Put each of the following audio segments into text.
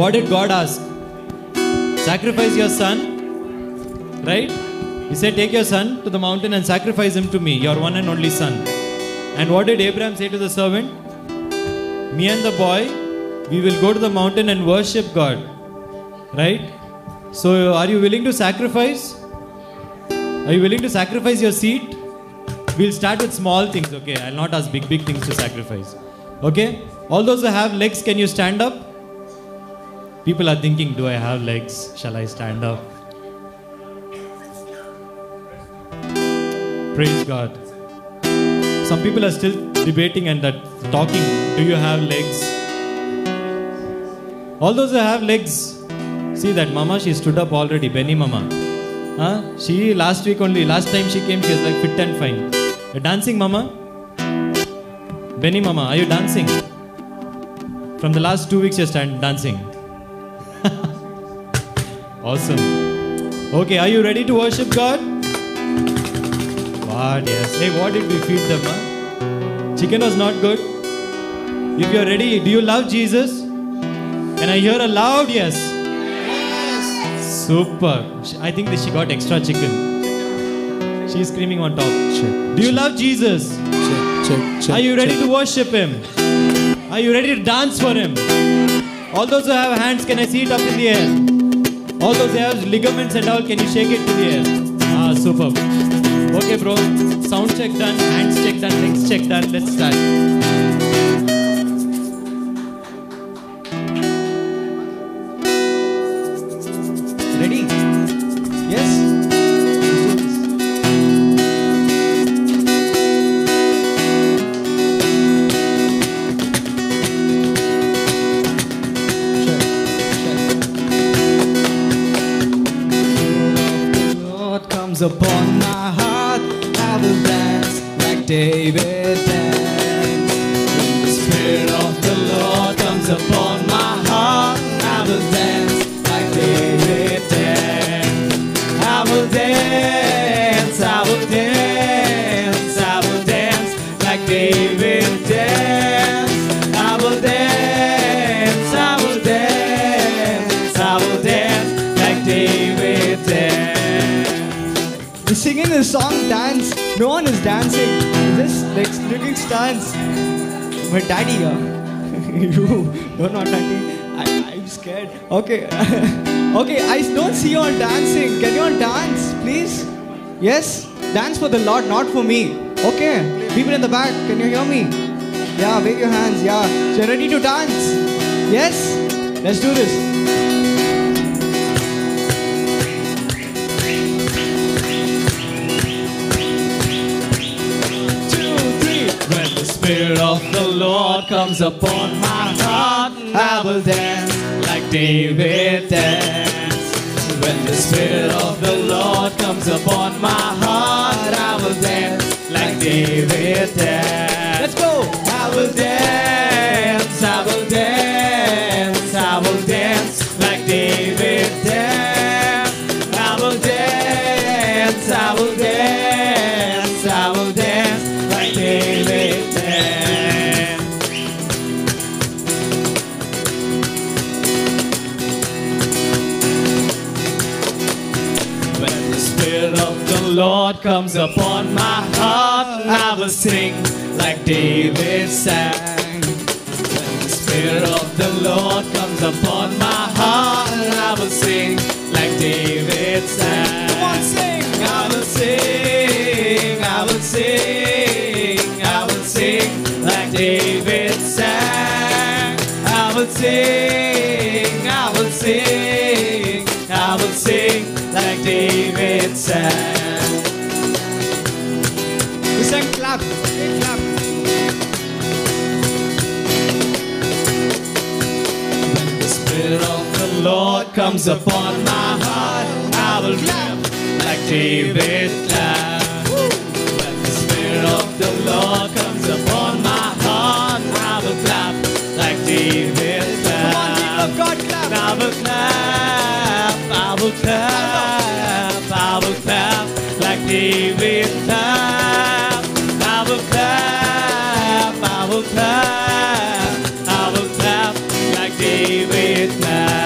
What did God ask? Sacrifice your son, right? He said, take your son to the mountain and sacrifice him to me, your one and only son. And what did Abraham say to the servant? Me and the boy, we will go to the mountain and worship God, right? So are you willing to sacrifice? Are you willing to sacrifice your seat? We'll start with small things, okay? I'll not ask big things to sacrifice. Okay? All those who have legs, can you stand up? People are thinking, do I have legs? Shall I stand up? Praise God. Some people are still debating and talking. Do you have legs? All those who have legs. See that mama, she stood up already. Benny mama. She last time she came, she was like fit and fine. You're dancing, mama? Benny mama, are you dancing? From the last 2 weeks you're dancing. Awesome. Okay, are you ready to worship God? God, yes. Hey, what did we feed them? Chicken was not good. If you're ready, do you love Jesus? Can I hear a loud yes? Yes. Super. I think that she got extra chicken. She's screaming on top. Check, do you love Jesus? Check. Are you ready to worship Him? Are you ready to dance for Him? All those who have hands, can I see it up in the air? All those who have ligaments and all, can you shake it to the air? Superb. Okay, bro. Sound check done, hands check done, legs check done. Let's start. Ready? Yes? Upon my heart, I will dance like David danced. When the Spirit of the Lord comes upon my heart, I will dance like David danced. I will dance, I will dance, I will dance like David danced. I will dance, I will dance, I will dance like David danced. We're singing this song, dance. No one is dancing. Just like looking stance. My daddy, you, you're not daddy. I'm scared. Okay. Okay, I don't see you all dancing. Can you all dance, please? Yes? Dance for the Lord, not for me. Okay. People in the back, can you hear me? Yeah, wave your hands. Yeah. So you're ready to dance? Yes? Let's do this. The Spirit of the Lord comes upon my heart, I will dance like David danced. When the Spirit of the Lord comes upon my heart, I will dance like David danced. Let's go! I will dance, I will dance, I will dance like David danced. I will dance, I will dance, I will dance like David. Lord comes upon my heart, I will sing like David sang. When the Spirit of the Lord comes upon my heart, I will sing like David sang. Come on, sing! I will sing, I will sing, I will sing like David sang. I will sing, I will sing, I will sing like David sang. And clap, and clap. When the Spirit of the Lord comes upon my heart, I will clap like David clapped. When the Spirit of the Lord comes upon my heart, I will clap like David clapped. Come on, people of God, clap. I will clap, I will clap, I will clap like David clapped. I will clap, I will clap, I will clap like David clapped.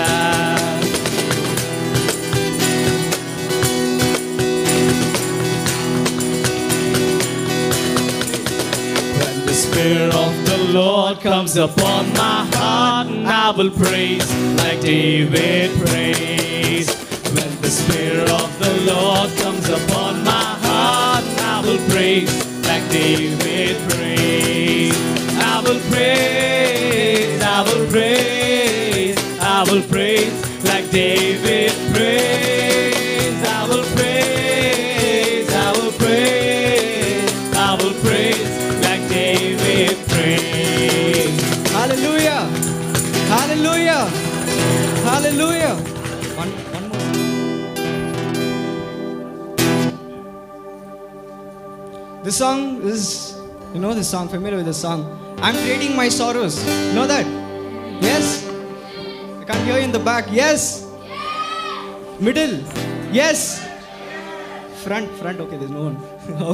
Lord comes upon my heart, and I will praise like David praised. When the Spirit of the Lord comes upon my heart, I will praise like David praised. I will praise, I will praise, I will praise like David praised. I will praise, I will praise, I will praise like David praised. Hallelujah. Hallelujah. Hallelujah. One more. This song is, you know this song, familiar with this song. I'm trading my sorrows. You know that? Yes? I can't hear you in the back. Yes? Middle? Yes? Front, okay, there's no one.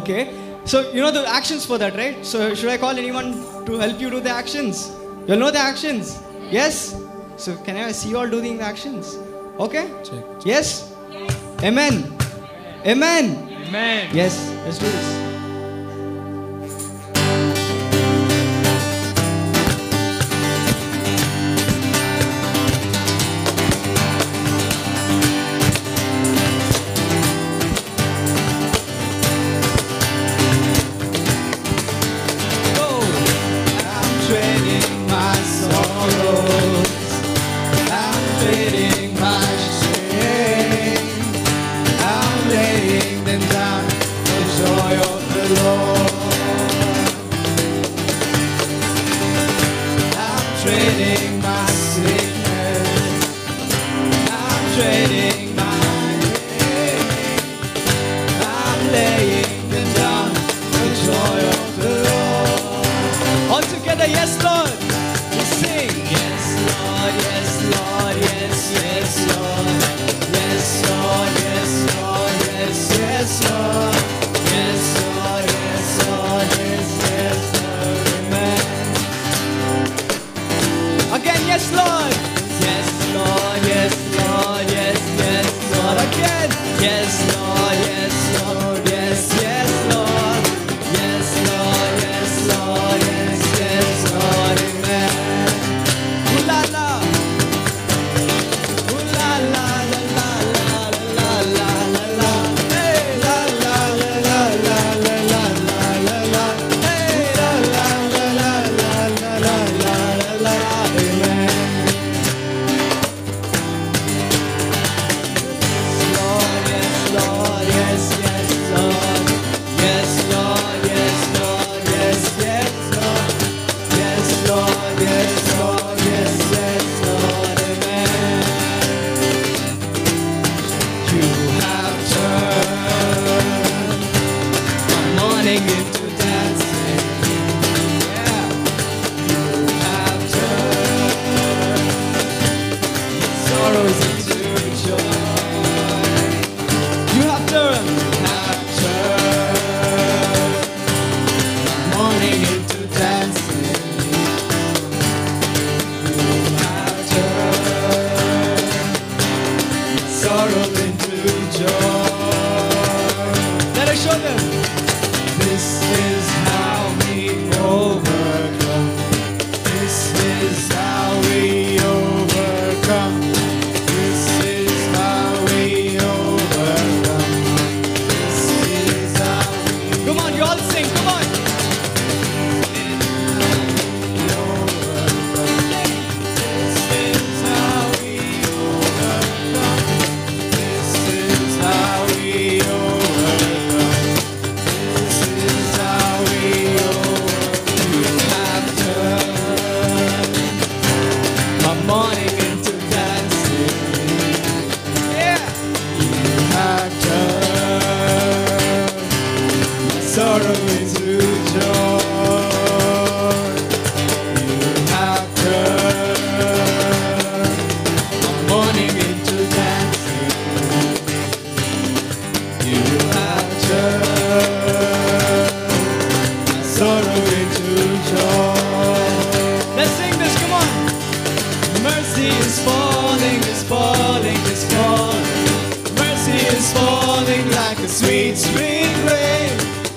Okay. So, you know the actions for that, right? So, should I call anyone to help you do the actions? You'll know the actions? Yes? So, can I see you all doing the actions? Okay? Check. Yes? Amen. Amen. Amen. Yes, let's do this.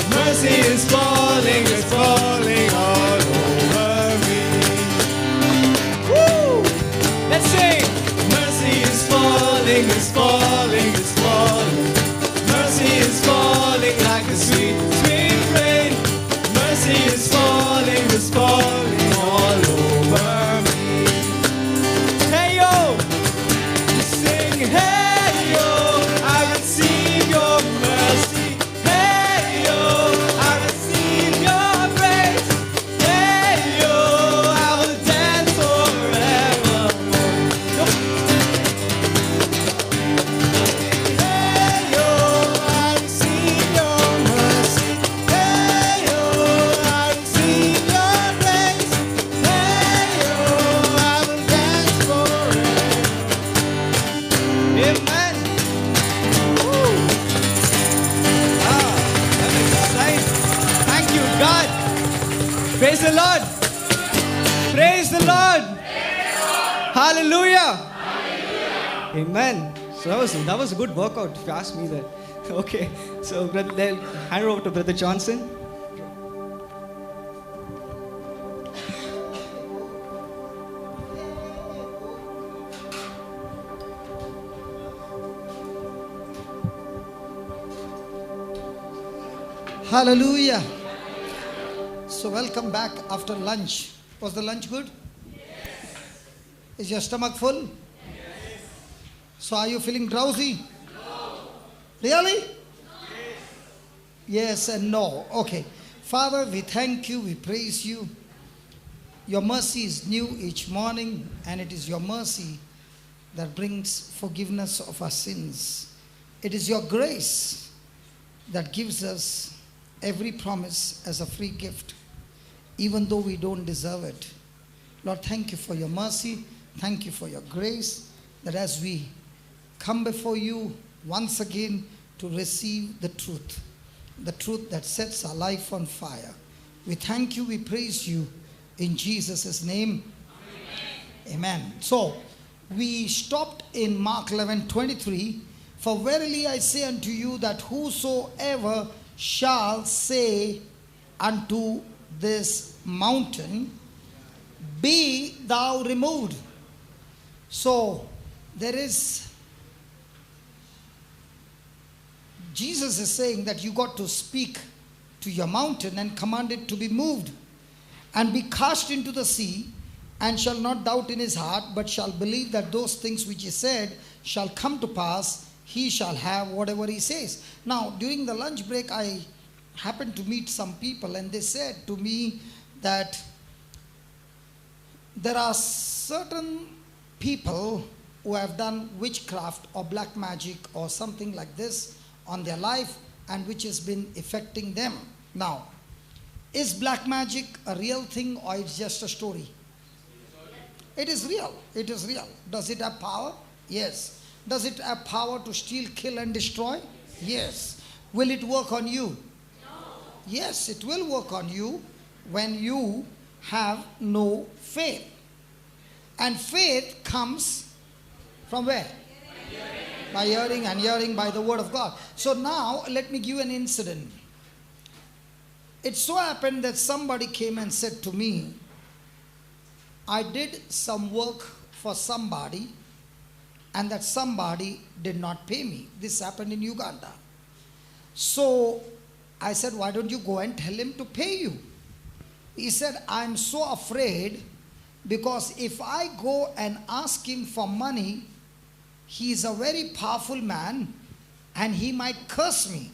Mercy is falling all over me. falling, it's falling, it's falling. Mercy is falling like a sweet, sweet rain. Mercy is falling, it's falling all over me. Hey yo, sing hey yo, I receive your mercy. Hey yo, I receive your grace. Hey yo, I will dance forever. Hey yo, I receive your mercy. Hey yo, I receive your grace. Hey yo, I will dance forever. Amen. Woo. That is right. Thank you, God. Praise the Lord. Praise the Lord. Hallelujah. Amen. So that was a good workout, if you ask me that. Okay. So brother, hand over to Brother Johnson. Hallelujah. So welcome back after lunch. Was the lunch good? Yes. Is your stomach full? Yes. So are you feeling drowsy? No. Really? Yes. Yes and no. Okay. Father, we thank you, we praise you. Your mercy is new each morning, and it is your mercy that brings forgiveness of our sins. It is your grace that gives us every promise as a free gift, even though we don't deserve it. Lord, thank you for your mercy. Thank you for your grace, that as we come before you once again to receive the truth that sets our life on fire. We thank you, we praise you in Jesus' name. Amen. Amen. So, we stopped in Mark 11:23. For verily I say unto you that whosoever shall say unto this mountain, be thou removed. So there is, Jesus is saying that you got to speak to your mountain and command it to be moved and be cast into the sea, and shall not doubt in his heart, but shall believe that those things which he said shall come to pass. He shall have whatever he says. Now, during the lunch break, I happened to meet some people, and they said to me that there are certain people who have done witchcraft or black magic or something like this on their life, and which has been affecting them. Now, is black magic a real thing, or it's just a story? It is real. It is real. Does it have power? Yes. Does it have power to steal, kill, and destroy? Yes. Will it work on you? No. Yes, it will work on you when you have no faith. And faith comes from where? By hearing, and hearing by the word of God. So now, let me give you an incident. It so happened that somebody came and said to me, I did some work for somebody, and that somebody did not pay me. This happened in Uganda. So I said, why don't you go and tell him to pay you? He said, I'm so afraid, because if I go and ask him for money, he is a very powerful man and he might curse me.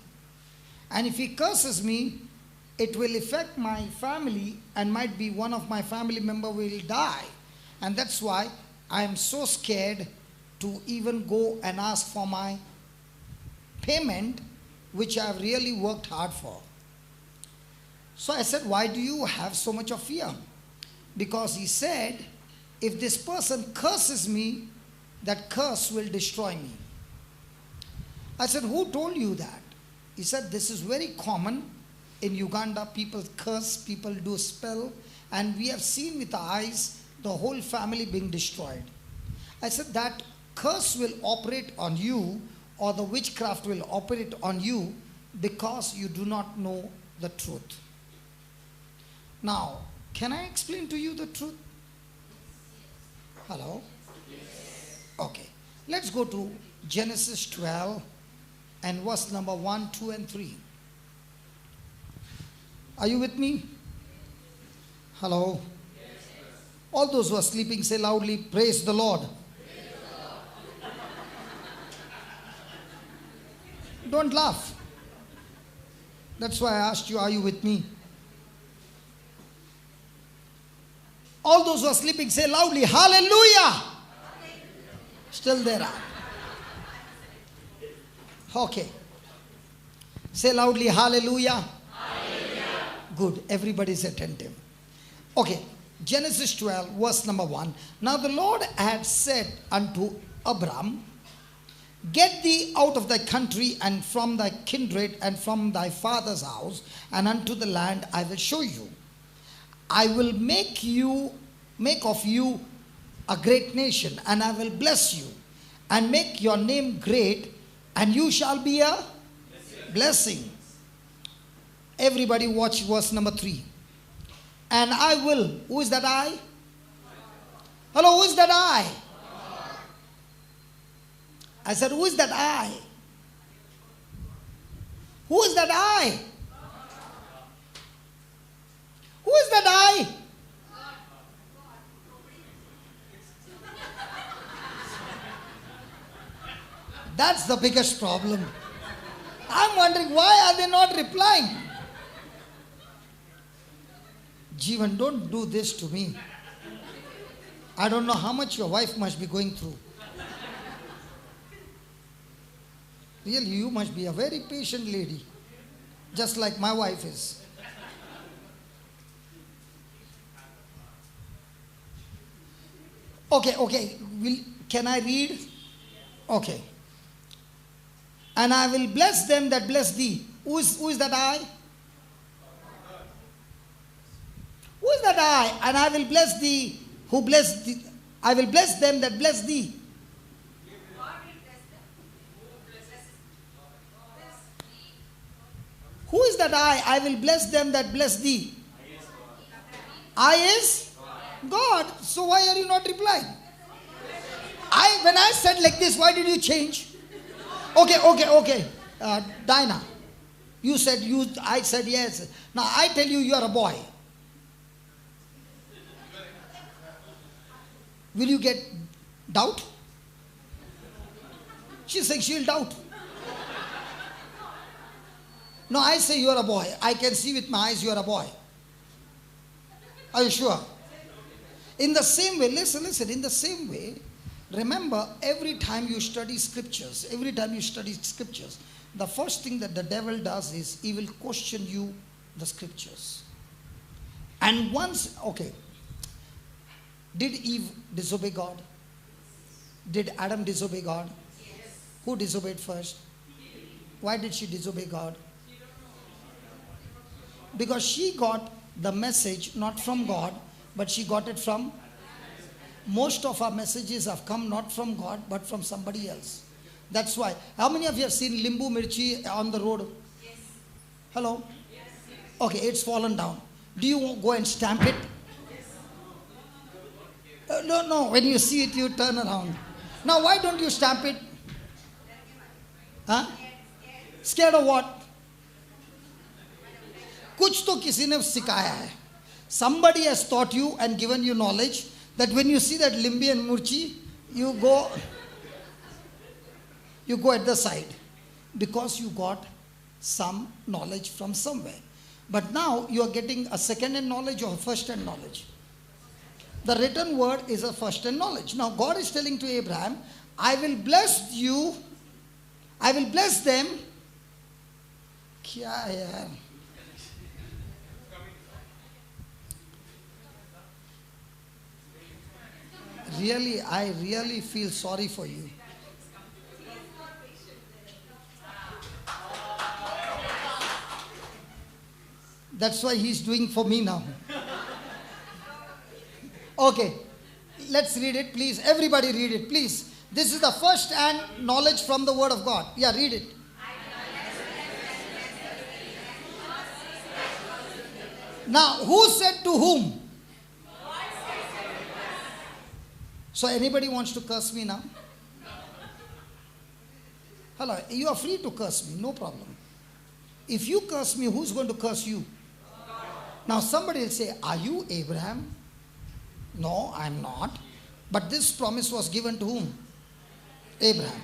And if he curses me, it will affect my family, and might be one of my family member will die. And that's why I am so scared to even go and ask for my payment, which I have really worked hard for. So I said, why do you have so much of fear? Because he said, if this person curses me, that curse will destroy me. I said, who told you that? He said, this is very common in Uganda. People curse, people do spell, and we have seen with our eyes the whole family being destroyed. I said, that curse will operate on you, or the witchcraft will operate on you, because you do not know the truth. Now, can I explain to you the truth? Hello? Yes. Okay. Let's go to Genesis 12 and verse number 1, 2 and 3. Are you with me? Hello? All those who are sleeping, say loudly, praise the Lord. Don't laugh. That's why I asked you, are you with me? All those who are sleeping, say loudly, hallelujah. Still there are. Okay. Say loudly, hallelujah. Hallelujah. Good. Everybody's attentive. Okay. Genesis 12, verse number 1. Now the Lord had said unto Abram, get thee out of thy country and from thy kindred and from thy father's house and unto the land I will show you. I will make of you a great nation, and I will bless you and make your name great, and you shall be a blessing. Everybody watch verse number 3. And I will, who is that I? Hello, who is that I? I said, who is that I? Who is that I? Who is that I? That's the biggest problem. I'm wondering, why are they not replying? Jeevan, don't do this to me. I don't know how much your wife must be going through. Really, you must be a very patient lady, just like my wife is. Okay. Can I read? Okay. And I will bless them that bless thee. Who is that I? Who is that I? And I will bless thee who bless thee. I will bless them that bless thee. Who is that I? I will bless them that bless thee. I is God. So why are you not replying? When I said like this, why did you change? Okay. Dinah, you said I said yes. Now I tell you, you are a boy. Will you get doubt? She says she'll doubt. No, I say you are a boy. I can see with my eyes you are a boy. Are you sure? In the same way, listen, in the same way, remember, every time you study scriptures, the first thing that the devil does is he will question you the scriptures. And once, did Eve disobey God? Did Adam disobey God? Yes. Who disobeyed first? Why did she disobey God? Because she got the message not from God, but she got it from... Most of our messages have come not from God, but from somebody else. That's why. How many of you have seen limbu mirchi on the road? Yes. Hello? Yes. Okay, it's fallen down. Do you go and stamp it? Yes. No. When you see it, you turn around. Now, why don't you stamp it? Huh? Scared of what? कुछ तो किसी ने सिखाया है. Somebody has taught you and given you knowledge that when you see that limbi and murchi, you go at the side because you got some knowledge from somewhere. But now you are getting a second-hand knowledge or first-hand knowledge. The written word is a first-hand knowledge. Now God is telling to Abraham, I will bless you, I will bless them. Kya hai yaar? Really, I really feel sorry for you. That's why he's doing for me now. Okay, let's read it, please. Everybody read it, please. This is the first hand knowledge from the Word of God. Yeah, read it. Now, who said to whom? So anybody wants to curse me now? Hello, you are free to curse me, no problem. If you curse me, who's going to curse you? Now somebody will say, are you Abraham? No, I'm not. But this promise was given to whom? Abraham.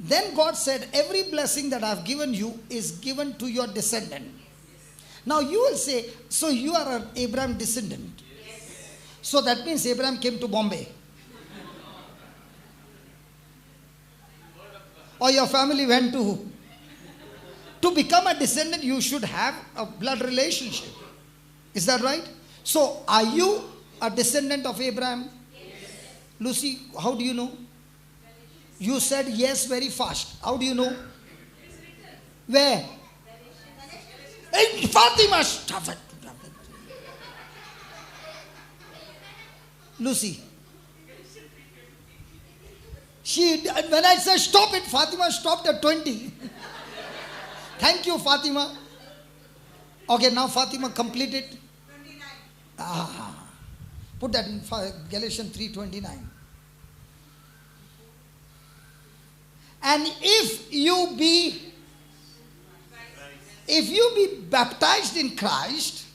Then God said, every blessing that I've given you is given to your descendant. Now you will say, so you are an Abraham descendant. So that means Abraham came to Bombay. Or your family went to become a descendant, you should have a blood relationship. Is that right? So are you a descendant of Abraham? Yes. Lucy, how do you know? You said yes very fast. How do you know? Where? Hey, Fatima, stop it. Lucy. When I said stop it, Fatima stopped at 20. Thank you, Fatima. Okay, now Fatima completed. 29. Put that in Galatians 3:29. And if you be baptized in Christ,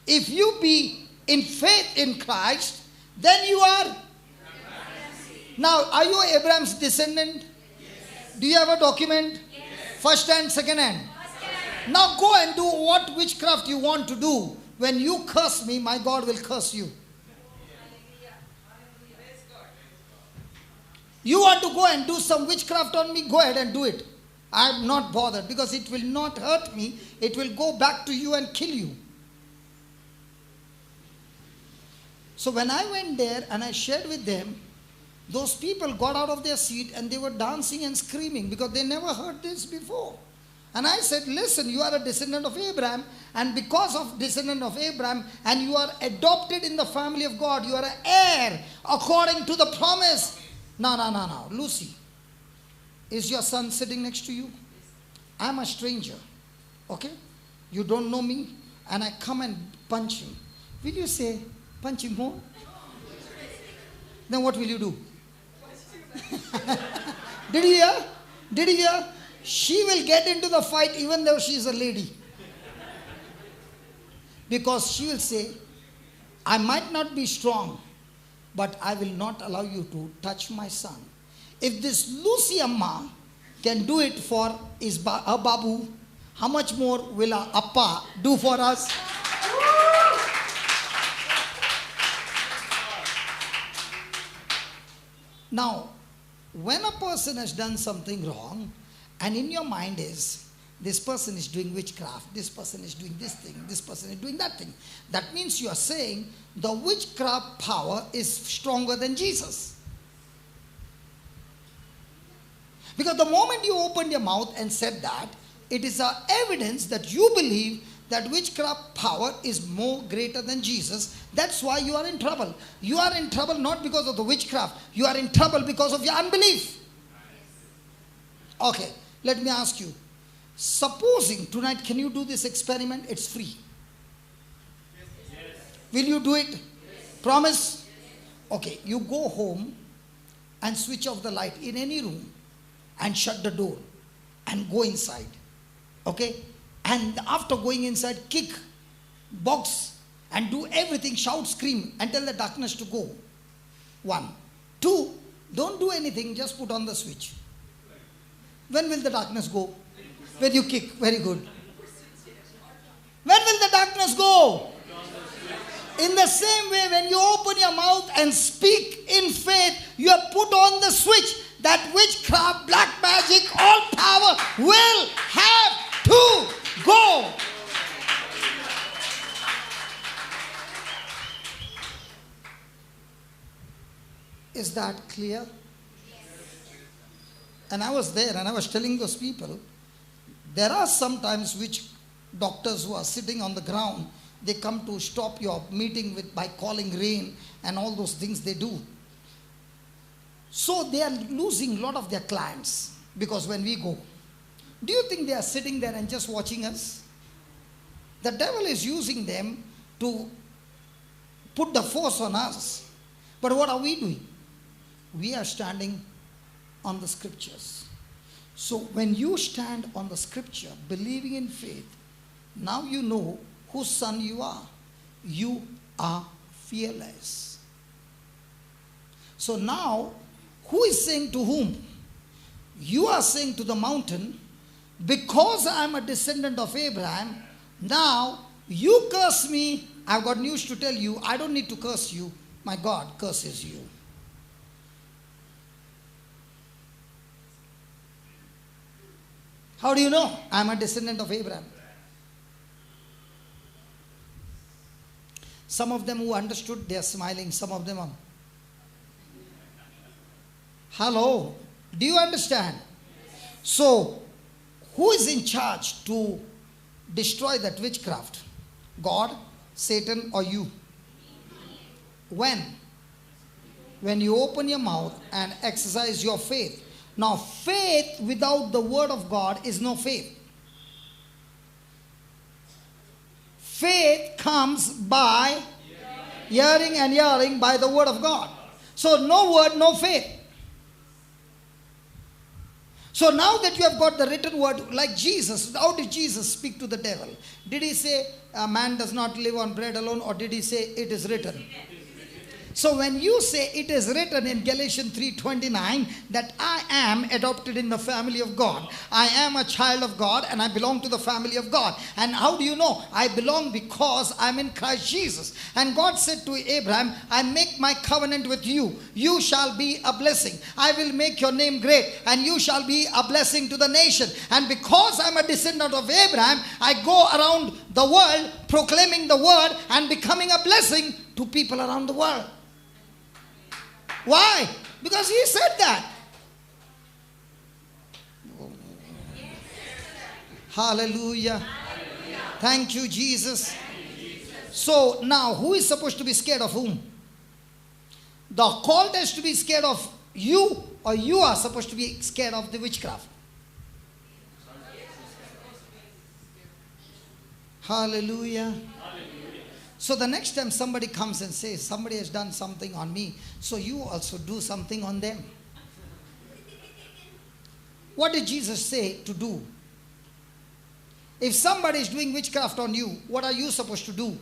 if you be in faith in Christ, then you are. Now, are you Abraham's descendant? Yes. Do you have a document? Yes. First hand, second hand? First hand. Now go and do what witchcraft you want to do. When you curse me, my God will curse you. You want to go and do some witchcraft on me? Go ahead and do it. I am not bothered because it will not hurt me. It will go back to you and kill you. So when I went there and I shared with them, those people got out of their seat and they were dancing and screaming because they never heard this before. And I said, listen, you are a descendant of Abraham, and because of descendant of Abraham, and you are adopted in the family of God, you are an heir according to the promise. No. Lucy, is your son sitting next to you? I'm a stranger. Okay? You don't know me, and I come and punch him. Will you say, punch him more? Then what will you do? Did you hear? Did you hear? She will get into the fight even though she is a lady. Because she will say, I might not be strong, but I will not allow you to touch my son. If this Lucy Amma can do it for her babu, how much more will our appa do for us? Now, when a person has done something wrong, and in your mind is, this person is doing witchcraft, this person is doing this thing, this person is doing that thing. That means you are saying the witchcraft power is stronger than Jesus. Because the moment you opened your mouth and said that, it is a evidence that you believe that witchcraft power is more greater than Jesus. That's why you are in trouble. You are in trouble not because of the witchcraft. You are in trouble because of your unbelief. Okay, let me ask you. Supposing tonight, can you do this experiment? It's free. Yes. Will you do it? Yes. Promise? Yes. Okay, you go home and switch off the light in any room and shut the door and go inside. Okay? And after going inside, kick, box, and do everything, shout, scream, and tell the darkness to go. 1. 2, don't do anything, just put on the switch. When will the darkness go? When you kick. Very good. When will the darkness go? In the same way, when you open your mouth and speak in faith, you have put on the switch. That witchcraft, black magic, all power will have to go. Is that clear? And I was there and I was telling those people, there are sometimes which doctors who are sitting on the ground, they come to stop your meeting by calling rain and all those things they do. So they are losing a lot of their clients because when we go, do you think they are sitting there and just watching us? The devil is using them to put the force on us. But what are we doing? We are standing on the scriptures. So when you stand on the scripture, believing in faith, now you know whose son you are. You are fearless. So now, who is saying to whom? You are saying to the mountain, because I am a descendant of Abraham, now you curse me. I've got news to tell you. I don't need to curse you. My God curses you. How do you know? I'm a descendant of Abraham. Some of them who understood, they are smiling. Some of them are. Hello. Do you understand? So, who is in charge to destroy that witchcraft? God, Satan, or you? When? When you open your mouth and exercise your faith. Now, faith without the word of God is no faith. Faith comes by hearing and hearing by the word of God. So, no word, no faith. So now that you have got the written word, like Jesus, how did Jesus speak to the devil? Did he say, a man does not live on bread alone, or did he say, it is written? So when you say it is written in Galatians 3:29 that I am adopted in the family of God, I am a child of God and I belong to the family of God. And how do you know? I belong because I'm in Christ Jesus. And God said to Abraham, I make my covenant with you. You shall be a blessing. I will make your name great and you shall be a blessing to the nation. And because I'm a descendant of Abraham, I go around the world proclaiming the word and becoming a blessing to people around the world. Why? Because he said that. Hallelujah. Thank you, Jesus. So now, who is supposed to be scared of whom? The occult has to be scared of you, or you are supposed to be scared of the witchcraft? Hallelujah. So the next time somebody comes and says, somebody has done something on me, so you also do something on them. What did Jesus say to do? If somebody is doing witchcraft on you, what are you supposed to do?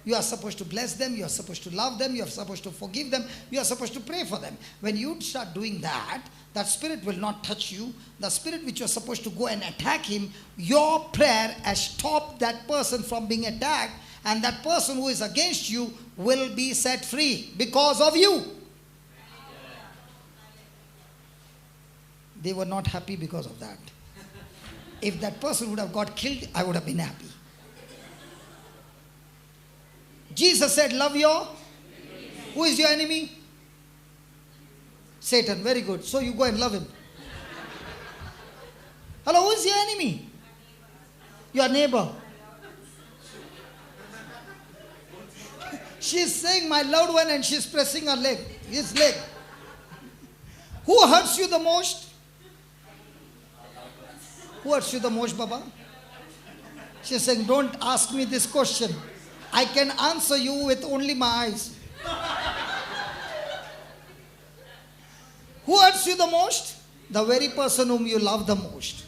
You are supposed to bless them, you are supposed to love them, you are supposed to forgive them, you are supposed to pray for them. When you start doing that, that spirit will not touch you. The spirit which you are supposed to go and attack him, your prayer has stopped that person from being attacked, and that person who is against you will be set free because of you. They were not happy because of that. If that person would have got killed, I would have been happy. Jesus said, love your... Who is your enemy? Satan. Very good. So you go and love him. Hello, who is your enemy? Your neighbor. She's saying my loved one and she's pressing her leg, his leg. Who hurts you the most? Who hurts you the most, Baba? She's saying, don't ask me this question. I can answer you with only my eyes. Who hurts you the most? The very person whom you love the most.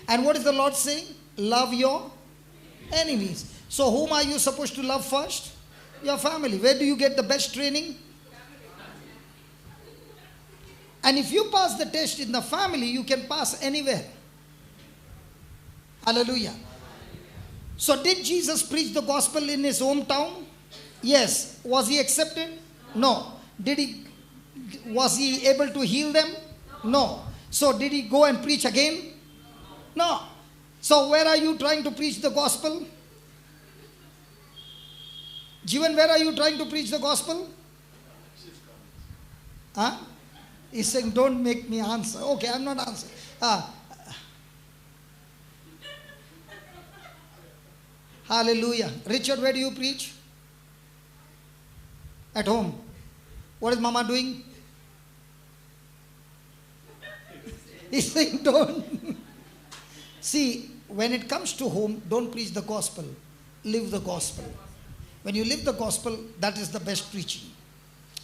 And what is the Lord saying? Love your enemies. So whom are you supposed to love first? Your family. Where do you get the best training? And if you pass the test in the family, you can pass anywhere. Hallelujah. So did Jesus preach the gospel in his hometown? Yes. Was he accepted? No. Was he able to heal them? No. So did he go and preach again? No. So where are you trying to preach the gospel? Jivan, where are you trying to preach the gospel? Huh? He's saying, don't make me answer. Okay, I'm not answering. Hallelujah. Richard, where do you preach? At home. What is Mama doing? He's saying, don't. See, when it comes to home, don't preach the gospel. Live the gospel. When you live the gospel, that is the best preaching.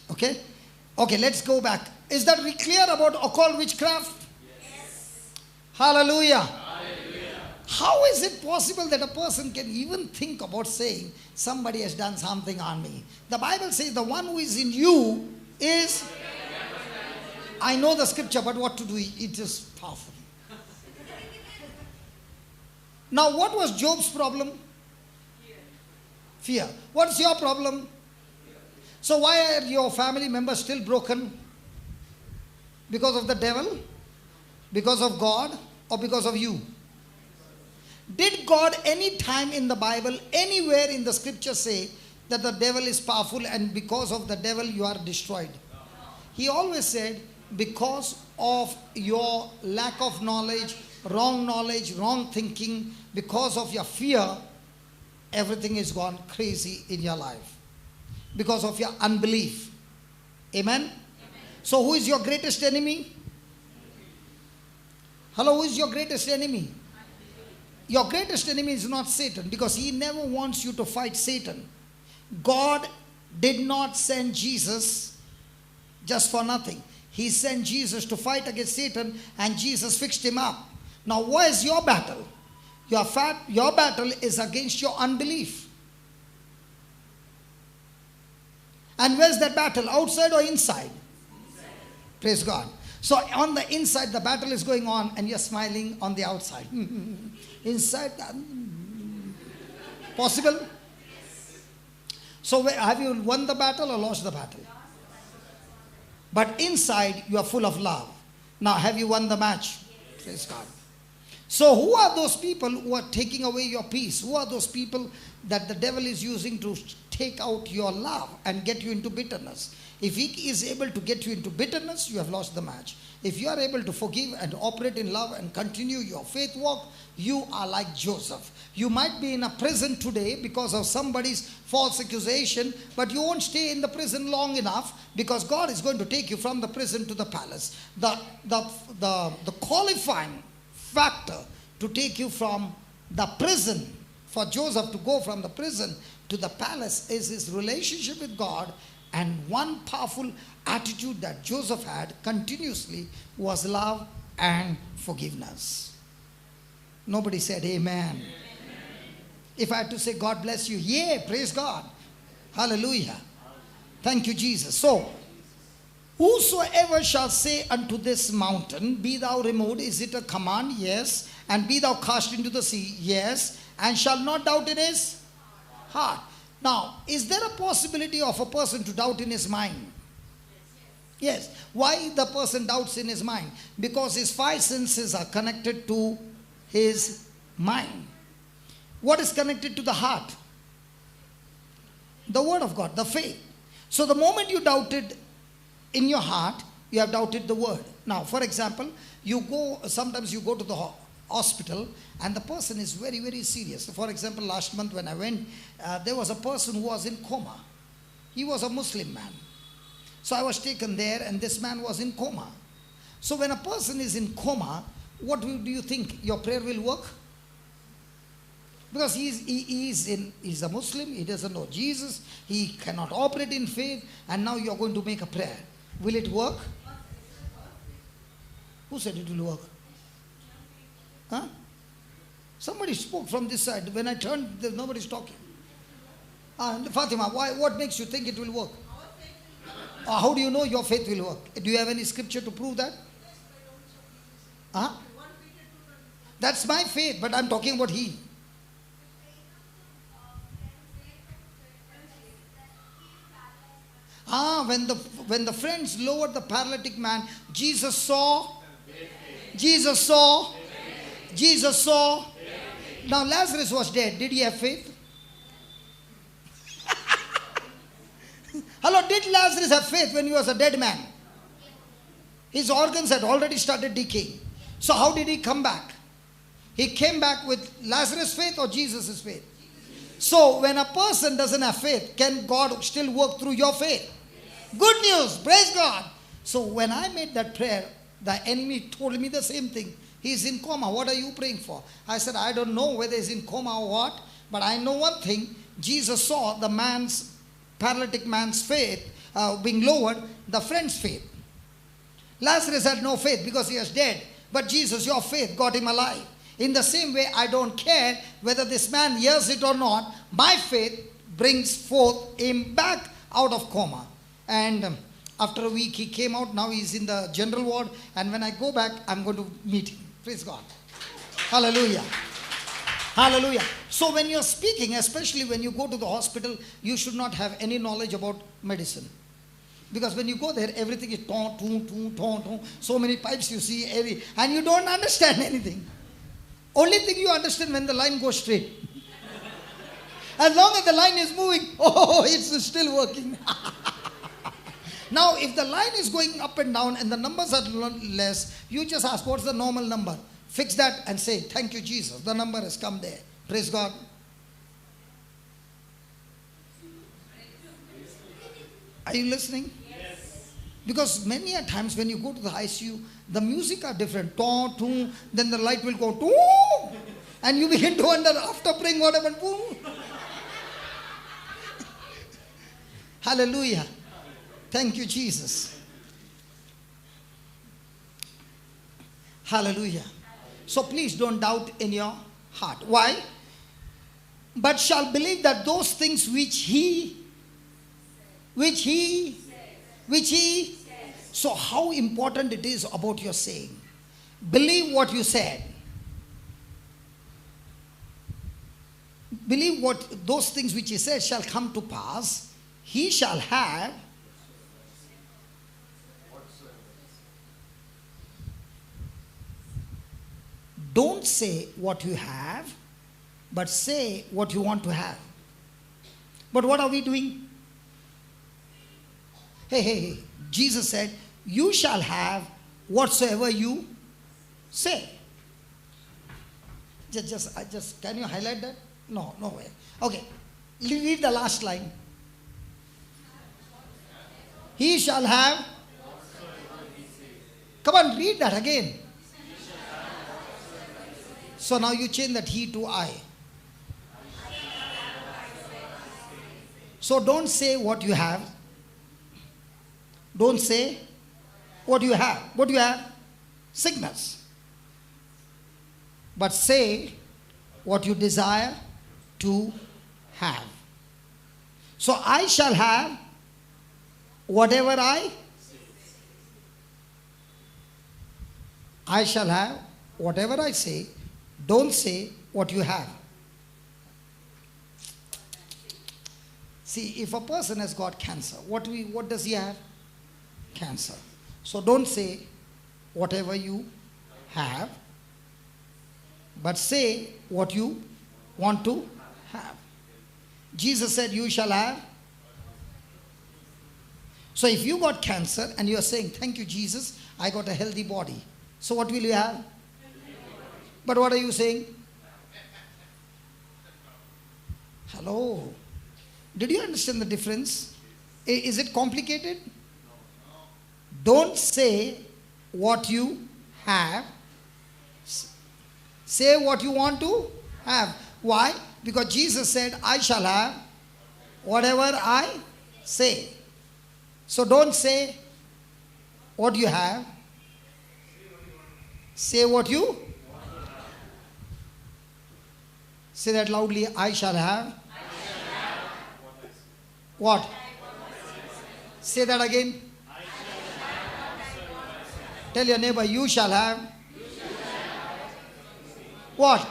Okay? Okay, let's go back. Is that clear about occult witchcraft? Hallelujah. How is it possible that a person can even think about saying, somebody has done something on me? The Bible says the one who is in you is... I know the scripture, but what to do? It is powerful. Now, what was Job's problem? Fear. What's your problem? So why are your family members still broken? Because of the devil? Because of God? Or because of you? Did God any time in the Bible, anywhere in the scripture say that the devil is powerful and because of the devil you are destroyed? He always said, because of your lack of knowledge, wrong thinking, because of your fear, everything is gone crazy in your life. Because of your unbelief. Amen? So who is your greatest enemy? Hello, who is your greatest enemy? Your greatest enemy is not Satan, because he never wants you to fight Satan. God did not send Jesus just for nothing. He sent Jesus to fight against Satan, and Jesus fixed him up. Now, what is your battle? Your battle is against your unbelief. And where's that battle? Outside or inside? Praise God. So on the inside the battle is going on and you're smiling on the outside. Inside, possible? So have you won the battle or lost the battle? But inside you are full of love. Now have you won the match? Praise God. So who are those people who are taking away your peace? Who are those people that the devil is using to take out your love and get you into bitterness? If he is able to get you into bitterness, you have lost the match. If you are able to forgive and operate in love and continue your faith walk, you are like Joseph. You might be in a prison today because of somebody's false accusation, but you won't stay in the prison long enough, because God is going to take you from the prison to the palace. The qualifying factor to take you from the prison, for Joseph to go from the prison to the palace, is his relationship with God. And one powerful attitude that Joseph had continuously was love and forgiveness. Nobody said amen. Amen. If I had to say God bless you, yeah, praise God. Hallelujah. Thank you, Jesus. So, whosoever shall say unto this mountain, be thou removed, is it a command? Yes. And be thou cast into the sea? Yes. And shall not doubt in his heart. Now, is there a possibility of a person to doubt in his mind? Yes. Why the person doubts in his mind? Because his five senses are connected to his mind. What is connected to the heart? The word of God, the faith. So the moment you doubted in your heart, you have doubted the word. Now, for example, sometimes you go to the hospital and the person is very, very serious. For example, last month when I went, there was a person who was in coma. He was a Muslim man. So I was taken there and this man was in coma. So when a person is in coma, what do you think? Your prayer will work? Because he's a Muslim, he doesn't know Jesus, he cannot operate in faith, and now you are going to make a prayer. Will it work? Who said it will work? Huh? Somebody spoke from this side. When I turned, nobody's talking. Fatima, what makes you think it will work? How do you know your faith will work? Do you have any scripture to prove that? Huh? That's my faith, but I'm talking about he. When the friends lowered the paralytic man, Jesus saw. Jesus saw. Jesus saw. Now Lazarus was dead. Did he have faith? Hello, did Lazarus have faith when he was a dead man? His organs had already started decaying. So how did he come back? He came back with Lazarus' faith or Jesus' faith? So when a person doesn't have faith, can God still work through your faith? Good news, praise God. So when I made that prayer, the enemy told me the same thing. He's in coma. What are you praying for? I said, I don't know whether he's in coma or what, but I know one thing. Jesus saw the paralytic man's faith being lowered, the friend's faith. Lazarus had no faith because he was dead. But Jesus, your faith got him alive. In the same way, I don't care whether this man hears it or not. My faith brings forth him back out of coma. And after a week, he came out. Now he's in the general ward. And when I go back, I'm going to meet him. Praise God. Hallelujah. Hallelujah. So when you're speaking, especially when you go to the hospital, you should not have any knowledge about medicine. Because when you go there, everything is ton, ton, ton, ton, ton. So many pipes you see, and you don't understand anything. Only thing you understand when the line goes straight. As long as the line is moving, oh, it's still working. Now, if the line is going up and down and the numbers are less, you just ask, what's the normal number? Fix that and say, thank you, Jesus. The number has come there. Praise God. Are you listening? Yes. Because many a times when you go to the ICU, the music are different. Ton, ton, then the light will go, ton, and you begin to wonder, after praying, what happened? Boom. Hallelujah. Thank you, Jesus. Hallelujah. So please don't doubt in your heart. Why? But shall believe that those things which he. So how important it is about your saying. Believe what you said. Believe what those things which he said shall come to pass. He shall have. Don't say what you have, but say what you want to have. But what are we doing? Hey. Jesus said, you shall have whatsoever you say. Just can you highlight that? No way. Okay. Read the last line. He shall have. Come on, read that again. So now you change that he to I. So don't say what you have. Don't say what you have. What you have? Sickness. But say what you desire to have. So I shall have whatever I shall have whatever I say. Don't say what you have. See, if a person has got cancer, what does he have? Cancer. So don't say whatever you have, but say what you want to have. Jesus said you shall have. So if you got cancer and you are saying, thank you, Jesus, I got a healthy body. So what will you have? But what are you saying? Hello. Did you understand the difference? Is it complicated? Don't say what you have. Say what you want to have. Why? Because Jesus said, I shall have whatever I say. So don't say what you have. Say what you. Say that loudly. I shall have. What? Say that again. Tell your neighbor, you shall have. What?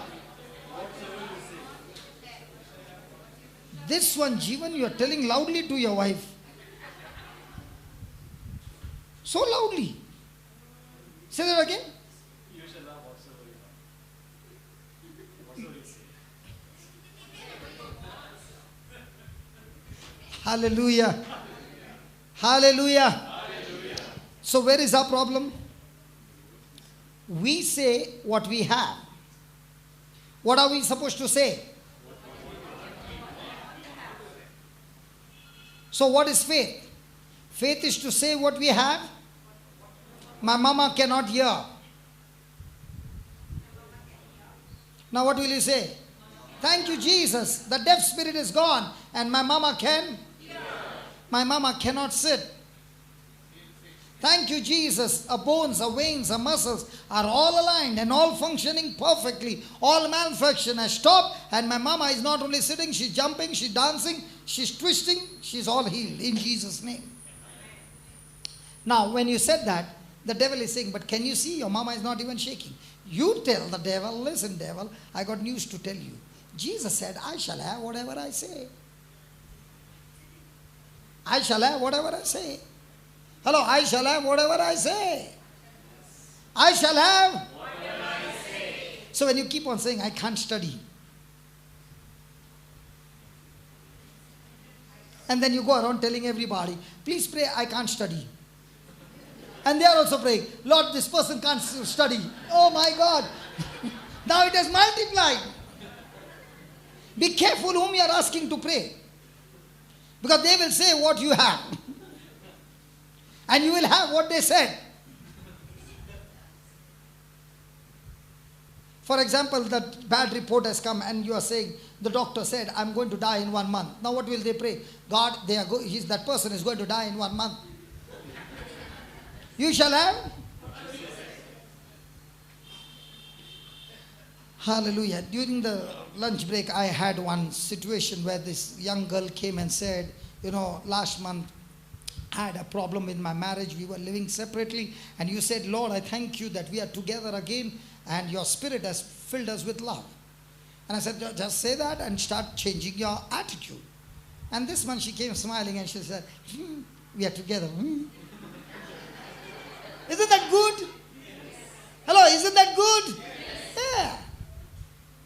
This one, Jeevan, you are telling loudly to your wife. So loudly. Say that again. You shall have whatsoever you have. Hallelujah. Hallelujah. Hallelujah. So where is our problem? We say what we have. What are we supposed to say? So what is faith? Faith is to say what we have. My mama cannot hear. Now what will you say? Thank you, Jesus. The deaf spirit is gone and my mama can. My mama cannot sit. Thank you, Jesus. Our bones, our veins, our muscles are all aligned and all functioning perfectly. All malfunction has stopped, and my mama is not only sitting, she's jumping, she's dancing, she's twisting, she's all healed in Jesus' name. Now, when you said that, the devil is saying, but can you see your mama is not even shaking? You tell the devil, listen, devil, I got news to tell you. Jesus said, I shall have whatever I say. I shall have whatever I say. Hello, I shall have whatever I say. I shall have whatever I say. So when you keep on saying, I can't study, and then you go around telling everybody, please pray, I can't study. And they are also praying, Lord, this person can't study. Oh my God. Now it has multiplied. Be careful whom you are asking to pray. Because they will say what you have. And you will have what they said. For example, that bad report has come and you are saying, the doctor said, I'm going to die in 1 month. Now what will they pray? God, that person is going to die in 1 month. You shall have. Hallelujah. During the lunch break, I had one situation where this young girl came and said, last month I had a problem in my marriage. We were living separately. And you said, Lord, I thank you that we are together again and your spirit has filled us with love. And I said, just say that and start changing your attitude. And this month she came smiling and she said, we are together. Isn't that good? Yes. Hello, isn't that good? Yes. Yeah.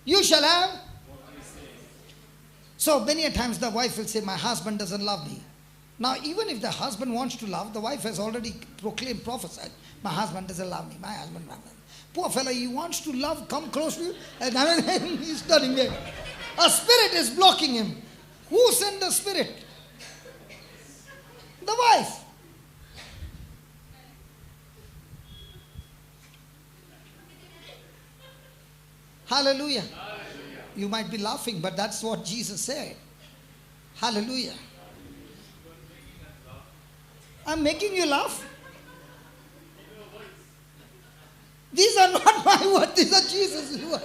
You shall have. So many a times the wife will say, my husband doesn't love me. Now even if the husband wants to love, the wife has already proclaimed, prophesied, my husband doesn't love me, my husband doesn't love me. Poor fellow, he wants to love, come close to you, and he's turning there. A spirit is blocking him. Who sent the spirit? The wife. Hallelujah. Hallelujah. You might be laughing, but that's what Jesus said. Hallelujah. I'm making you laugh. These are not my words, these are Jesus' words.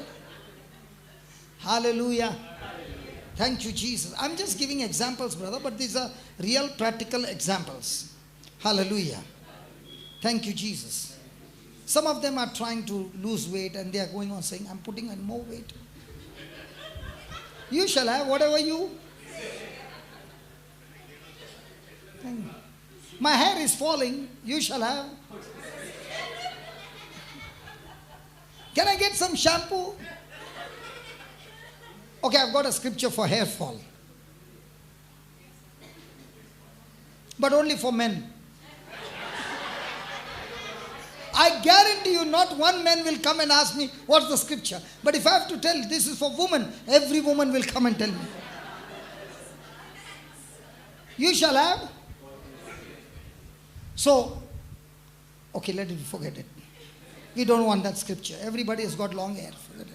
Hallelujah. Thank you, Jesus. I'm just giving examples, brother, but these are real practical examples. Hallelujah. Thank you, Jesus. Some of them are trying to lose weight and they are going on saying, I'm putting on more weight. You shall have whatever you. My hair is falling. You shall have. Can I get some shampoo? Okay, I've got a scripture for hair fall. But only for men. I guarantee you not one man will come and ask me, what's the scripture? But if I have to tell this is for women, every woman will come and tell me. You shall have. So, okay, let it forget it. We don't want that scripture. Everybody has got long hair. Forget it.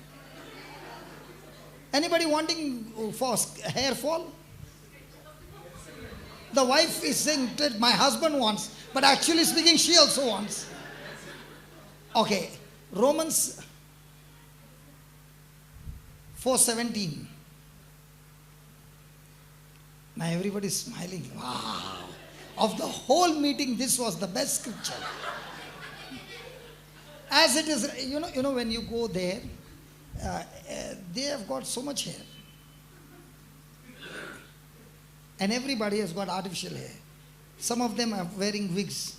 Anybody wanting for hair fall? The wife is saying that my husband wants, but actually speaking, she also wants. Okay, Romans 4:17. Now everybody is smiling. Wow. Of the whole meeting, this was the best scripture. As it is, you know when you go there, they have got so much hair. And everybody has got artificial hair. Some of them are wearing wigs.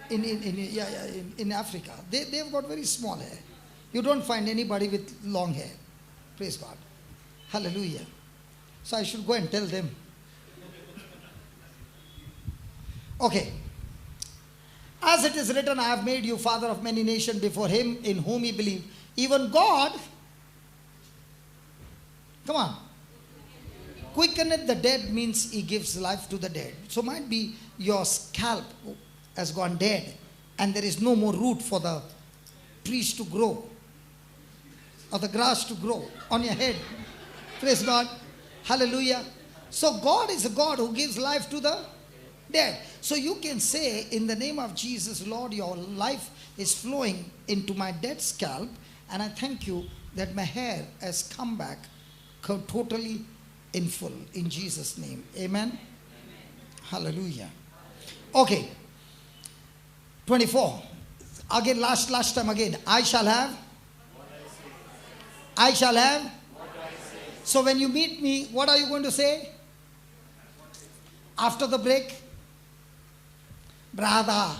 In Africa, they have got very small hair. You don't find anybody with long hair. Praise God. Hallelujah. So I should go and tell them. Okay. As it is written, I have made you father of many nations before him in whom ye believe. Even God, come on. Quickeneth the dead means he gives life to the dead. So might be your scalp has gone dead and there is no more root for the trees to grow or the grass to grow on your head. Praise God. Hallelujah. So God is a God who gives life to the Dead. So you can say, in the name of Jesus, Lord, your life is flowing into my dead scalp, and I thank you that my hair has come back totally in full. In Jesus' name. Amen. Amen. Hallelujah. Okay. 24. Again, last time again. I shall have. I shall have. So when you meet me, what are you going to say? After the break? Brother,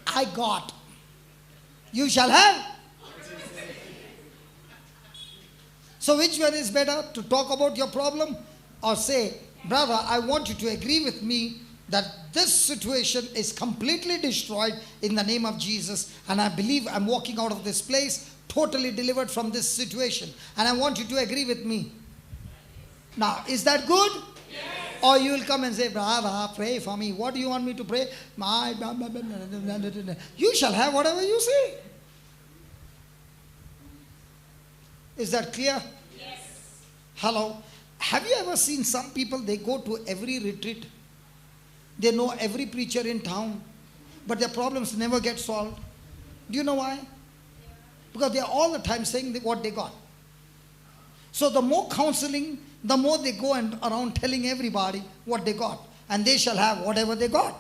I got. You shall have. So which one is better? To talk about your problem or say, brother, I want you to agree with me that this situation is completely destroyed in the name of Jesus, and I believe I'm walking out of this place totally delivered from this situation, and I want you to agree with me. Now, is that good? Yes. Or you will come and say, brother, pray for me. What do you want me to pray? You shall have whatever you say. Is that clear? Yes. Hello. Have you ever seen some people, they go to every retreat, they know every preacher in town, but their problems never get solved? Do you know why? Because they are all the time saying what they got. So the more counseling, the more they go and around telling everybody what they got, and they shall have whatever they got.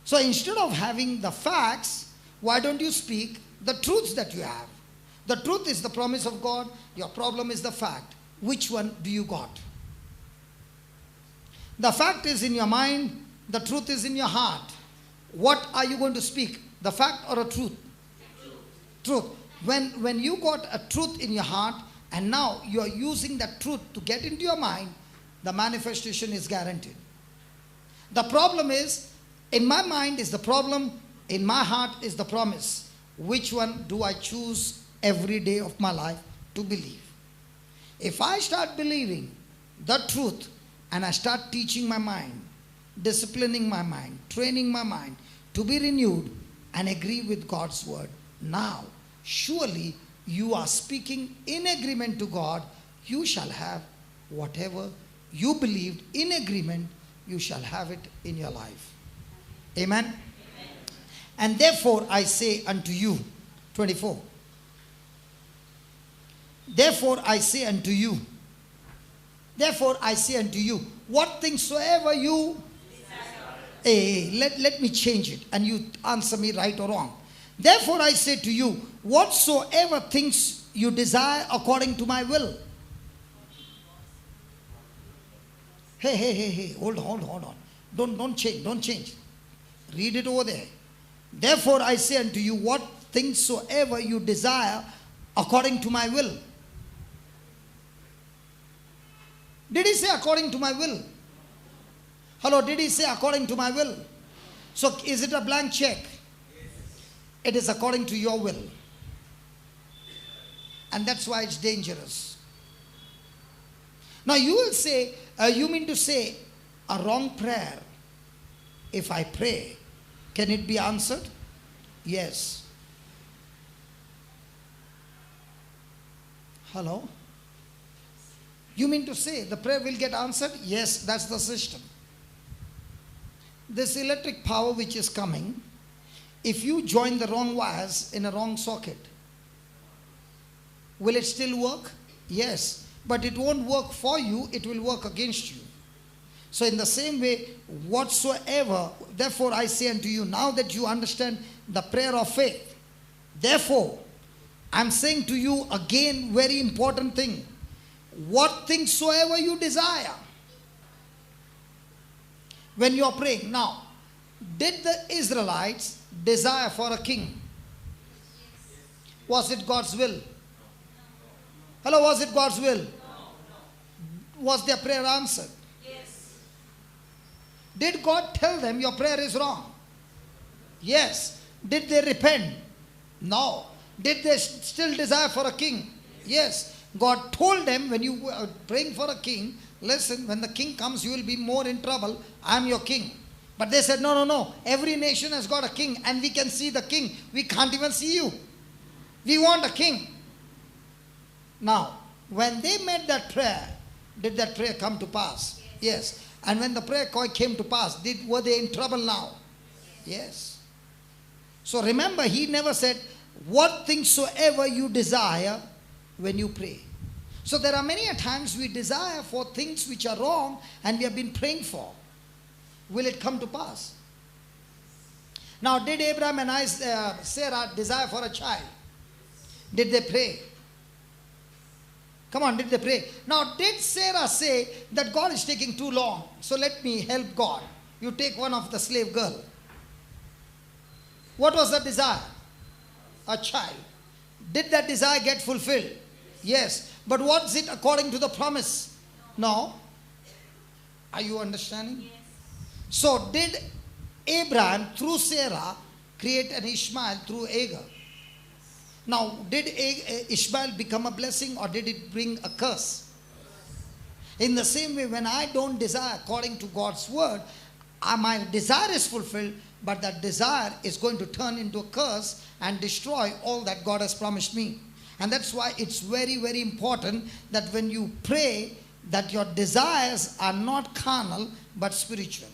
So instead of having the facts, why don't you speak the truths that you have? The truth is the promise of God. Your problem is the fact. Which one do you got? The fact is in your mind. The truth is in your heart. What are you going to speak? The fact or a truth? Truth. When you got a truth in your heart, and now you are using that truth to get into your mind, the manifestation is guaranteed. The problem is, in my mind is the problem, in my heart is the promise. Which one do I choose every day of my life to believe? If I start believing the truth and I start teaching my mind, disciplining my mind, training my mind to be renewed and agree with God's word, now surely you are speaking in agreement to God. You shall have whatever you believed in agreement, you shall have it in your life. Amen? Amen. And therefore I say unto you, 24. Therefore I say unto you, what things soever you, let me change it and you answer me right or wrong. Therefore I say to you, whatsoever things you desire according to my will. Hey, hold on. Don't change. Read it over there. Therefore I say unto you, what things soever you desire according to my will. Did he say according to my will? Hello, did he say according to my will? So is it a blank check? It is according to your will. And that's why it's dangerous. Now you will say, you mean to say a wrong prayer, if I pray, can it be answered? Yes. Hello? You mean to say the prayer will get answered? Yes, that's the system. This electric power which is coming, if you join the wrong wires in a wrong socket, will it still work? Yes, but it won't work for you, it will work against you. So in the same way, whatsoever, therefore I say unto you, now that you understand the prayer of faith, therefore, I'm saying to you again, very important thing, what things soever you desire. When you are praying, now, did the Israelites desire for a king? Was it God's will? Hello, was it God's will? Was their prayer answered? Yes. Did God tell them your prayer is wrong? Yes. Did they repent? No. Did they still desire for a king? Yes. God told them, when you were praying for a king, listen, when the king comes, you will be more in trouble. I am your king. But they said, no. Every nation has got a king and we can see the king. We can't even see you. We want a king. Now, when they made that prayer, did that prayer come to pass? Yes. And when the prayer came to pass, were they in trouble now? Yes. So remember, he never said, what things soever you desire when you pray. So there are many a times we desire for things which are wrong and we have been praying for. Will it come to pass? Now, did Abraham and Sarah desire for a child? Did they pray? Come on, did they pray? Now, did Sarah say that God is taking too long, so let me help God? You take one of the slave girl. What was the desire? A child. Did that desire get fulfilled? Yes. But was it according to the promise? No. Are you understanding? Yes. So, did Abraham, through Sarah, create an Ishmael through Hagar? Now, did Ishmael become a blessing or did it bring a curse? In the same way, when I don't desire according to God's word, my desire is fulfilled, but that desire is going to turn into a curse and destroy all that God has promised me. And that's why it's very, very important that when you pray, that your desires are not carnal, but spiritual.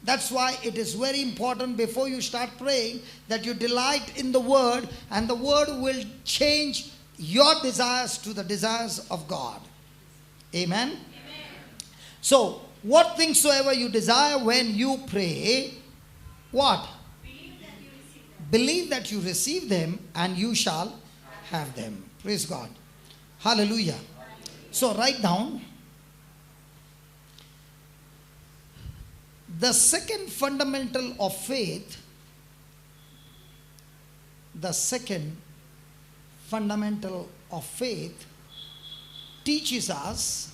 That's why it is very important before you start praying that you delight in the word, and the word will change your desires to the desires of God. Amen? Amen. So, what things soever you desire when you pray, what? Believe that you receive them and you shall have them. Praise God. Hallelujah. So, write down. The second fundamental of faith, teaches us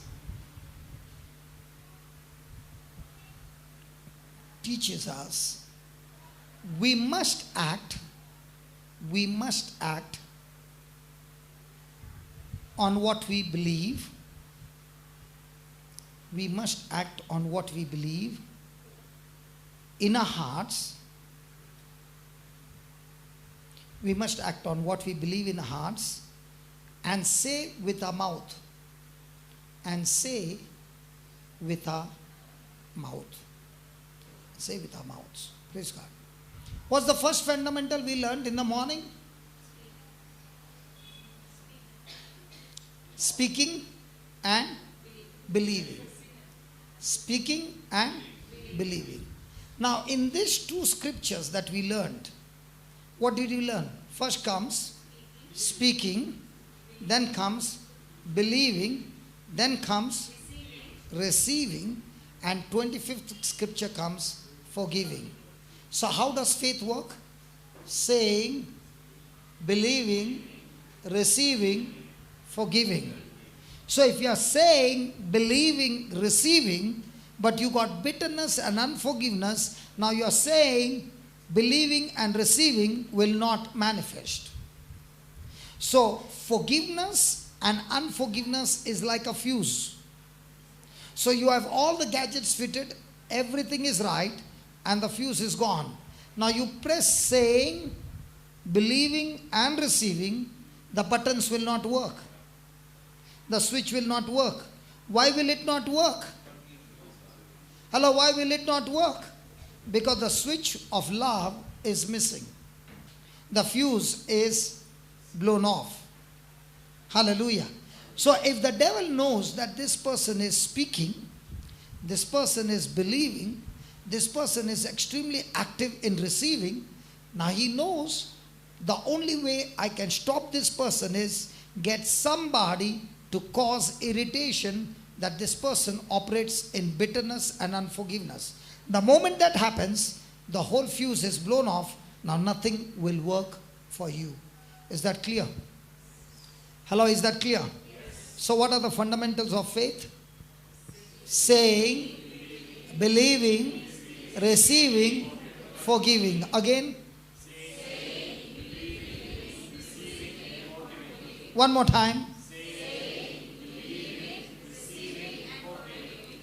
we must act on what we believe. We must act on what we believe in our hearts. We must act on what we believe in our hearts and say with our mouth. And say with our mouth. Say with our mouths. Praise God. What's the first fundamental we learned in the morning? Speaking and believing. Speaking and believing. Now, in these two scriptures that we learned, what did you learn? First comes speaking, then comes believing, then comes receiving, and 25th scripture comes forgiving. So how does faith work? Saying, believing, receiving, forgiving. So if you are saying, believing, receiving, but you got bitterness and unforgiveness, now you are saying, believing and receiving will not manifest. So forgiveness and unforgiveness is like a fuse. So you have all the gadgets fitted, everything is right, and the fuse is gone. Now you press saying, believing and receiving, the buttons will not work. The switch will not work. Why will it not work? Hello, why will it not work? Because the switch of love is missing. The fuse is blown off. Hallelujah. So if the devil knows that this person is speaking, this person is believing, this person is extremely active in receiving, now he knows the only way I can stop this person is get somebody to cause irritation, that this person operates in bitterness and unforgiveness. The moment that happens, the whole fuse is blown off. Now nothing will work for you. Is that clear? Hello, is that clear? Yes. So what are the fundamentals of faith? Saying, believing, receiving, forgiving. Again. One more time.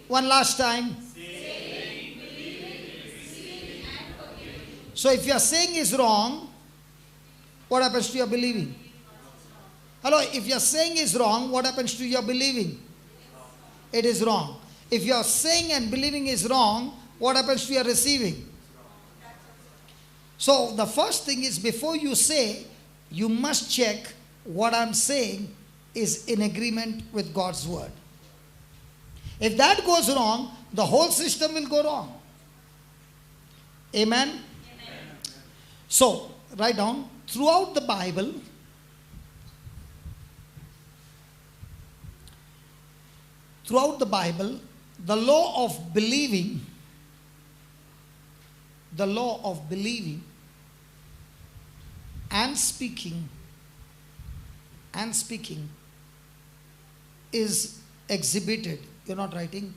One last time. So if your saying is wrong, what happens to your believing? Hello, if your saying is wrong, what happens to your believing? It is wrong. If your saying and believing is wrong, what happens to your receiving? So the first thing is, before you say, you must check what I'm saying is in agreement with God's word. If that goes wrong, the whole system will go wrong. Amen? Amen. So, write down, throughout the Bible, the law of believing and speaking is exhibited. You're not writing?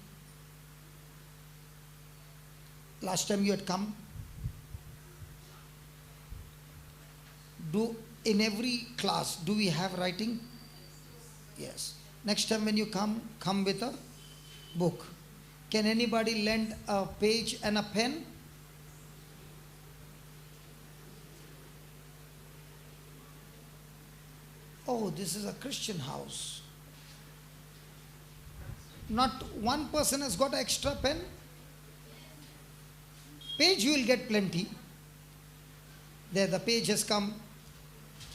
Last time you had come. In every class, do we have writing? Yes. Next time when you come with a book. Can anybody lend a page and a pen? Oh, this is a Christian house. Not one person has got an extra pen. Page you will get plenty. There, the page has come.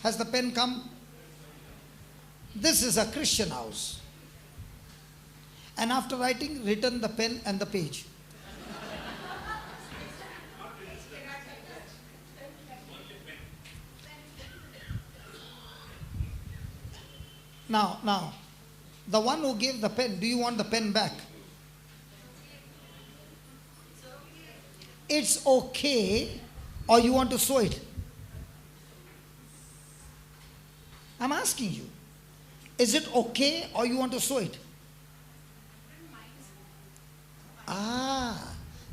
Has the pen come? This is a Christian house. And after writing, return the pen and the page. Now, the one who gave the pen, do you want the pen back? It's okay, or you want to sew it? I'm asking you. Is it okay, or you want to sew it?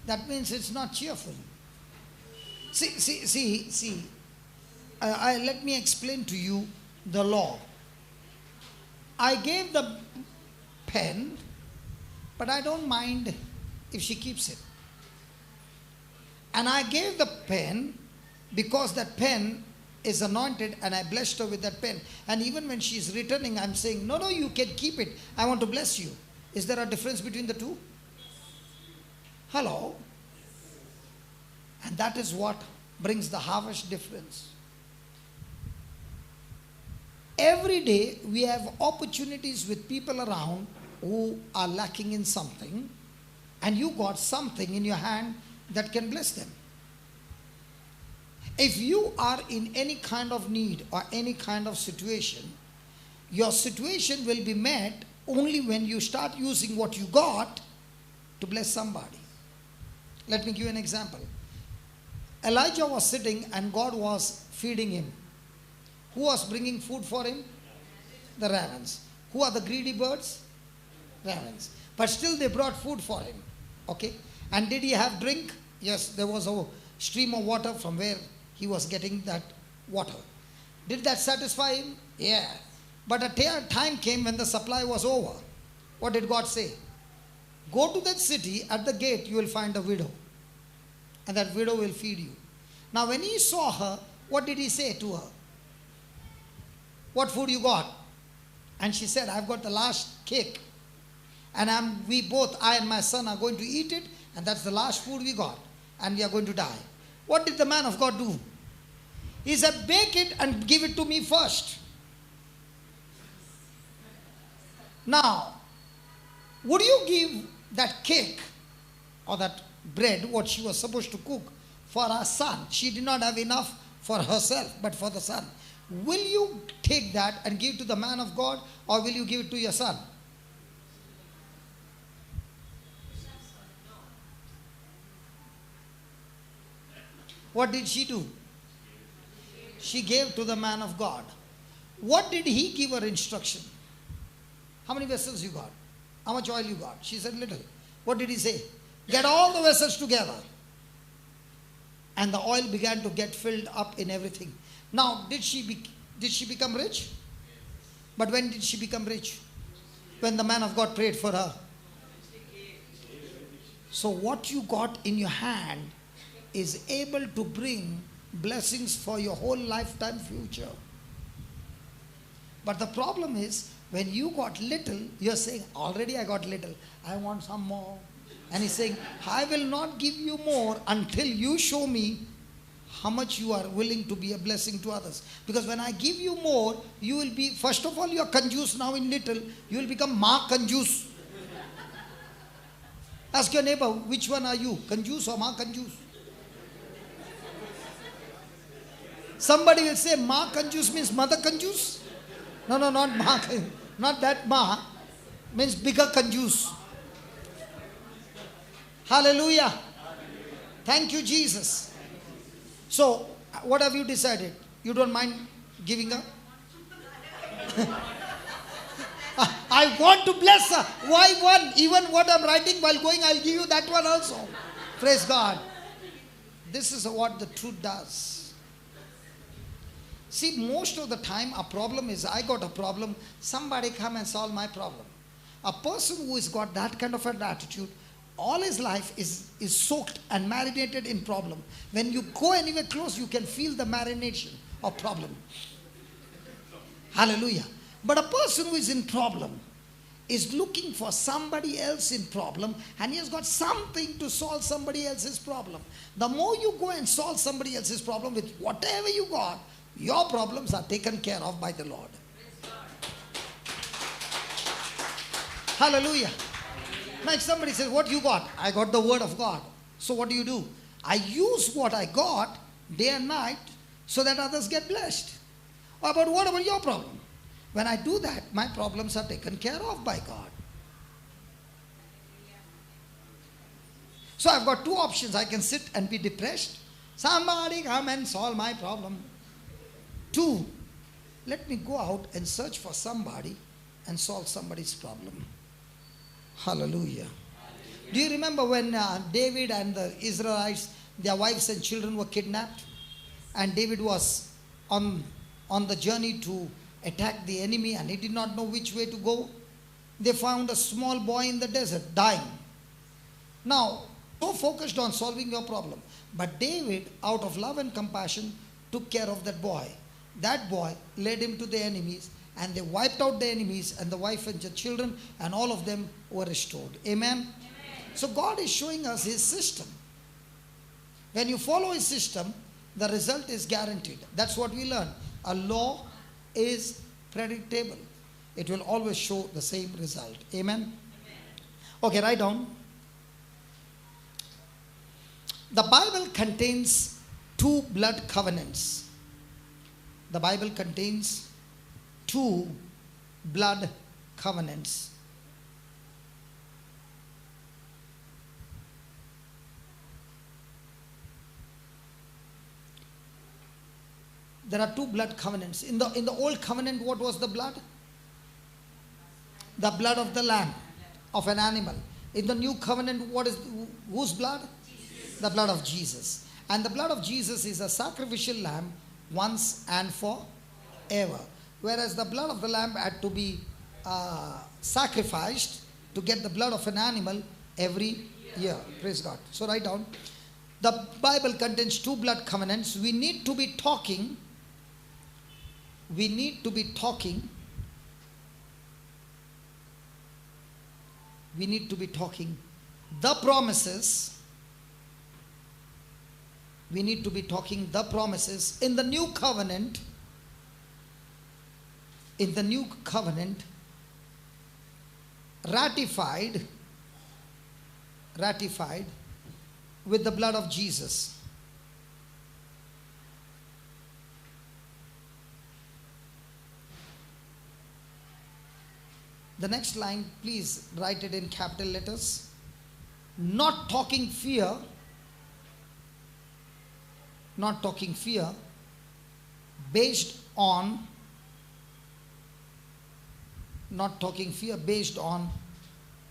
That means it's not cheerful. See. Let me explain to you the law. I gave the pen, but I don't mind if she keeps it. And I gave the pen because that pen is anointed, and I blessed her with that pen. And even when she is returning, I'm saying, no, you can keep it. I want to bless you. Is there a difference between the two? Hello? And that is what brings the harvest difference. Every day we have opportunities with people around who are lacking in something, and you got something in your hand that can bless them. If you are in any kind of need or any kind of situation, your situation will be met only when you start using what you got to bless somebody. Let me give you an example. Elijah was sitting and God was feeding him. Who was bringing food for him? The ravens. Who are the greedy birds? Ravens. But still they brought food for him. Okay? And did he have drink? Yes, there was a stream of water from where he was getting that water. Did that satisfy him? Yeah. But a time came when the supply was over. What did God say? Go to that city, at the gate you will find a widow. And that widow will feed you. Now when he saw her, what did he say to her? What food you got? And she said, I've got the last cake. And I and my son are going to eat it. And that's the last food we got. And we are going to die. What did the man of God do? He said, bake it and give it to me first. Now, would you give that cake or that bread, what she was supposed to cook, for her son? She did not have enough for herself, but for the son. Will you take that and give it to the man of God, or will you give it to your son? What did she do? She gave to the man of God. What did he give her instruction? How many vessels you got? How much oil you got? She said little. What did he say? Get all the vessels together. And the oil began to get filled up in everything. Now, did she become rich? But when did she become rich? When the man of God prayed for her. So what you got in your hand is able to bring blessings for your whole lifetime future. But the problem is, When you got little, you're saying, already I got little, I want some more. And he's saying, I will not give you more until you show me how much you are willing to be a blessing to others. Because when I give you more, you will be, first of all, you are conjuice now in little, you will become ma conjuice. Ask your neighbor, which one are you, conjuice or ma conjuice? Somebody will say, ma conjuice means mother conjuice. No, not ma, not that ma, means bigger conjuice. Hallelujah. Thank you, Jesus. So, what have you decided? You don't mind giving her? I want to bless her. Why one? Even what I'm writing while going, I'll give you that one also. Praise God. This is what the truth does. See, most of the time our problem is, I got a problem, somebody come and solve my problem. A person who has got that kind of an attitude, all his life is soaked and marinated in problem. When you go anywhere close, you can feel the marination of problem. Hallelujah. But a person who is in problem is looking for somebody else in problem, and he has got something to solve somebody else's problem. The more you go and solve somebody else's problem with whatever you got, your problems are taken care of by the Lord. Hallelujah. Now if somebody says, what you got? I got the word of God. So what do? I use what I got day and night so that others get blessed. But what about your problem? When I do that, my problems are taken care of by God. So I've got two options. I can sit and be depressed. Somebody come and solve my problem. Two, let me go out and search for somebody and solve somebody's problem. Hallelujah. Do you remember when David and the Israelites, their wives and children were kidnapped? And David was on the journey to attack the enemy, and he did not know which way to go. They found a small boy in the desert dying. Now, so focused on solving your problem. But David, out of love and compassion, took care of that boy. That boy led him to the enemies, and they wiped out the enemies, and the wife and the children, and all of them were restored. Amen? Amen. So God is showing us His system. When you follow His system, the result is guaranteed. That's what we learn. A law is predictable. It will always show the same result. Amen? Amen. Okay, write down. The Bible contains two blood covenants. The Bible contains two blood covenants. There are two blood covenants. In the old covenant, what was the blood? The blood of the lamb, of an animal. In the new covenant, what is whose blood? Jesus. The blood of Jesus. And the blood of Jesus is a sacrificial lamb once and forever. Whereas the blood of the lamb had to be sacrificed to get the blood of an animal every year. Praise God. So write down. The Bible contains two blood covenants. We need to be talking. We need to be talking. We need to be talking the promises. We need to be talking the promises in the new covenant. In the new covenant, ratified with the blood of Jesus. The next line, please write it in capital letters. Not talking fear. Not talking fear based on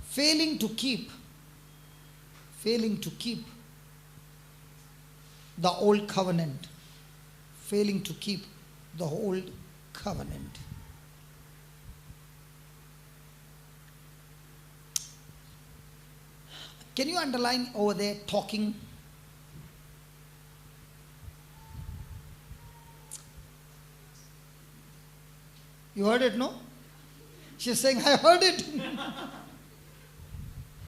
failing to keep the old covenant. Failing to keep the old covenant. Can you underline over there talking? You heard it, no? She's saying, I heard it.